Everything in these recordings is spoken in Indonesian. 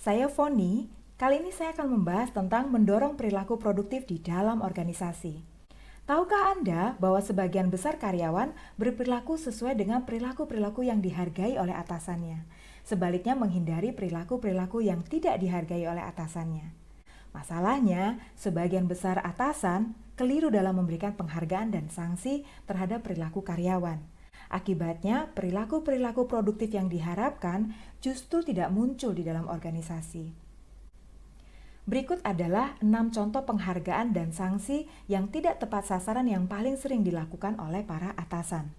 Saya Foni. Kali ini saya akan membahas tentang mendorong perilaku produktif di dalam organisasi. Tahukah Anda bahwa sebagian besar karyawan berperilaku sesuai dengan perilaku-perilaku yang dihargai oleh atasannya, sebaliknya menghindari perilaku-perilaku yang tidak dihargai oleh atasannya. Masalahnya, sebagian besar atasan keliru dalam memberikan penghargaan dan sanksi terhadap perilaku karyawan. Akibatnya, perilaku-perilaku produktif yang diharapkan justru tidak muncul di dalam organisasi. Berikut adalah 6 contoh penghargaan dan sanksi yang tidak tepat sasaran yang paling sering dilakukan oleh para atasan.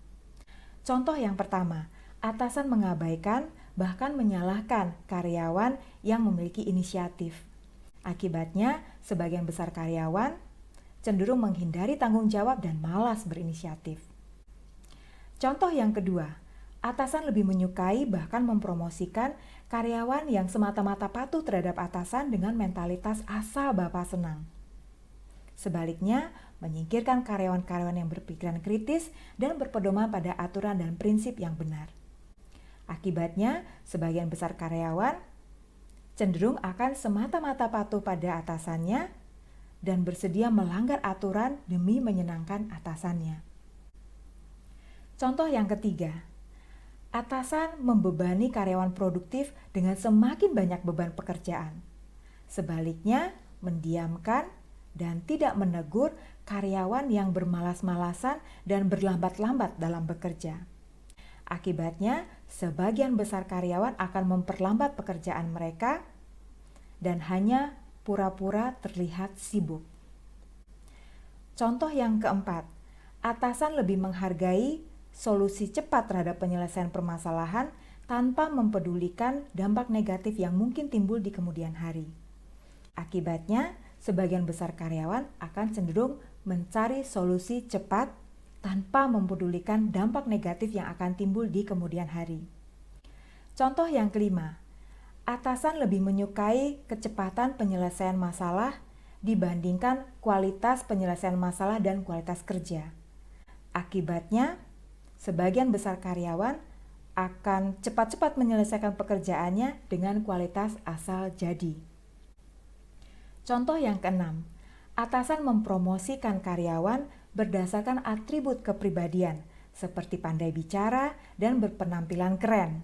Contoh yang pertama, atasan mengabaikan bahkan menyalahkan karyawan yang memiliki inisiatif. Akibatnya, sebagian besar karyawan cenderung menghindari tanggung jawab dan malas berinisiatif. Contoh yang kedua, atasan lebih menyukai bahkan mempromosikan karyawan yang semata-mata patuh terhadap atasan dengan mentalitas asal bapak senang. Sebaliknya, menyingkirkan karyawan-karyawan yang berpikiran kritis dan berpedoman pada aturan dan prinsip yang benar. Akibatnya, sebagian besar karyawan cenderung akan semata-mata patuh pada atasannya dan bersedia melanggar aturan demi menyenangkan atasannya. Contoh yang ketiga, atasan membebani karyawan produktif dengan semakin banyak beban pekerjaan. Sebaliknya, mendiamkan dan tidak menegur karyawan yang bermalas-malasan dan berlambat-lambat dalam bekerja. Akibatnya, sebagian besar karyawan akan memperlambat pekerjaan mereka dan hanya pura-pura terlihat sibuk. Contoh yang keempat, atasan lebih menghargai solusi cepat terhadap penyelesaian permasalahan tanpa mempedulikan dampak negatif yang mungkin timbul di kemudian hari. Akibatnya, sebagian besar karyawan akan cenderung mencari solusi cepat tanpa mempedulikan dampak negatif yang akan timbul di kemudian hari. Contoh yang kelima, atasan lebih menyukai kecepatan penyelesaian masalah dibandingkan kualitas penyelesaian masalah dan kualitas kerja. Akibatnya, sebagian besar karyawan akan cepat-cepat menyelesaikan pekerjaannya dengan kualitas asal jadi. Contoh yang keenam, atasan mempromosikan karyawan berdasarkan atribut kepribadian seperti pandai bicara dan berpenampilan keren.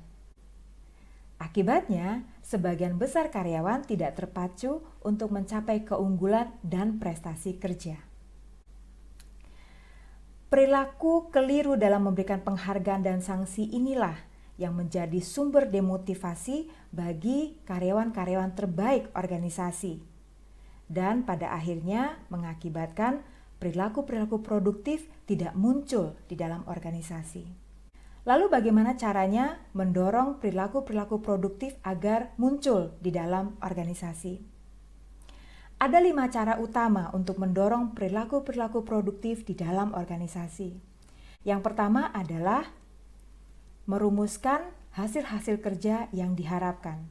Akibatnya, sebagian besar karyawan tidak terpacu untuk mencapai keunggulan dan prestasi kerja. Perilaku keliru dalam memberikan penghargaan dan sanksi inilah yang menjadi sumber demotivasi bagi karyawan-karyawan terbaik organisasi dan pada akhirnya mengakibatkan perilaku-perilaku produktif tidak muncul di dalam organisasi. Lalu bagaimana caranya mendorong perilaku-perilaku produktif agar muncul di dalam organisasi? Ada 5 cara utama untuk mendorong perilaku-perilaku produktif di dalam organisasi. Yang pertama adalah merumuskan hasil-hasil kerja yang diharapkan.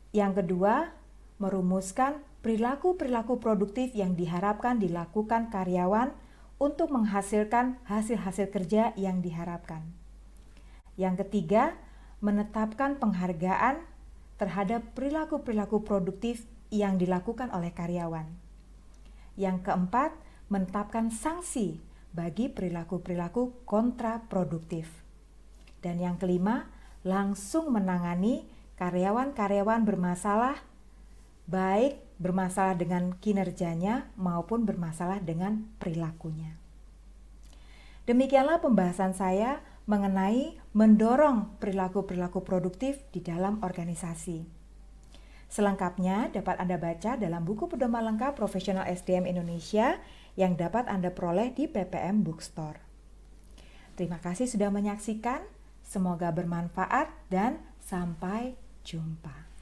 Yang kedua, merumuskan perilaku-perilaku produktif yang diharapkan dilakukan karyawan untuk menghasilkan hasil-hasil kerja yang diharapkan. Yang ketiga, menetapkan penghargaan terhadap perilaku-perilaku produktif yang dilakukan oleh karyawan. Yang keempat, menetapkan sanksi bagi perilaku-perilaku kontraproduktif. Dan yang kelima, langsung menangani karyawan-karyawan bermasalah, baik bermasalah dengan kinerjanya maupun bermasalah dengan perilakunya. Demikianlah pembahasan saya mengenai mendorong perilaku-perilaku produktif di dalam organisasi. Selengkapnya dapat Anda baca dalam buku pedoman lengkap Profesional SDM Indonesia yang dapat Anda peroleh di PPM Bookstore. Terima kasih sudah menyaksikan, semoga bermanfaat dan sampai jumpa.